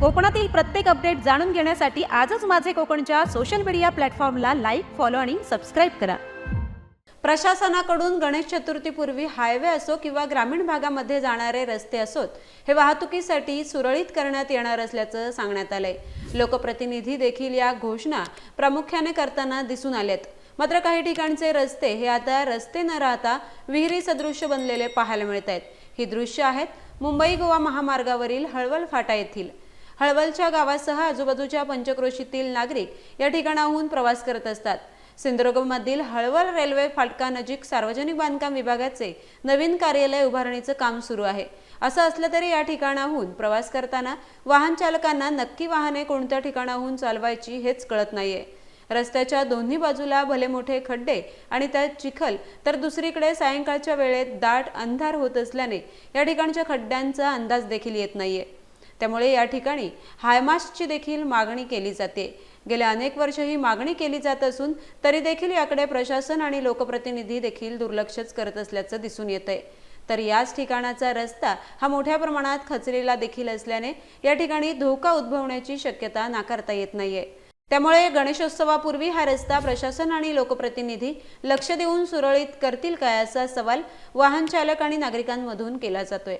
कोकणातील प्रत्येक अपडेट जाणून घेण्यासाठी आजच माझे कोकणच्या सोशल मीडिया प्लॅटफॉर्मला लाईक, फॉलो आणि सबस्क्राईब करा। प्रशासनाकडून गणेश चतुर्थीपूर्वी हायवे असो किंवा ग्रामीण भागामध्ये जाणारे रस्ते असोत, हे वाहतुकीसाठी सुरळीत करण्यात येणार असल्याचं सांगण्यात आलंय। लोकप्रतिनिधी देखील या घोषणा प्रामुख्याने करताना दिसून आलेत। मात्र काही ठिकाणचे रस्ते हे आता रस्ते न राहता विहिरी सदृश्य बनलेले पाहायला मिळत आहेत। ही दृश्य आहेत मुंबई गोवा महामार्गावरील हळवल फाटा येथील। हळवलच्या गावासह आजूबाजूच्या पंचक्रोशीतील नागरिक या ठिकाणाहून प्रवास करत असतात। सिंधुदुर्गमधील हळवल रेल्वे फाटकानजीक सार्वजनिक बांधकाम विभागाचे नवीन कार्यालय उभारणीचं काम सुरू आहे। असं असलं तरी या ठिकाणाहून प्रवास करताना वाहन चालकांना नक्की वाहने कोणत्या ठिकाणाहून चालवायची हेच कळत नाहीये। रस्त्याच्या दोन्ही बाजूला भले मोठे खड्डे आणि त्यात चिखल, तर दुसरीकडे सायंकाळच्या वेळेत दाट अंधार होत असल्याने या ठिकाणच्या खड्ड्यांचा अंदाज देखील येत नाहीये। त्यामुळे या ठिकाणी हायमास्टची देखील मागणी केली जाते। गेल्या अनेक वर्ष ही मागणी केली जात असून तरी देखील याकडे प्रशासन आणि लोकप्रतिनिधी देखील दुर्लक्षच करत असल्याचं दिसून येतंय। तर याच ठिकाणाचा रस्ता हा मोठ्या प्रमाणात खचलेला देखील असल्याने या ठिकाणी धोका उद्भवण्याची शक्यता नाकारता येत नाहीये। त्यामुळे गणेशोत्सवापूर्वी हा रस्ता प्रशासन आणि लोकप्रतिनिधी लक्ष देऊन सुरळीत करतील काय, असा सवाल वाहन चालक आणि नागरिकांमधून केला जातोय।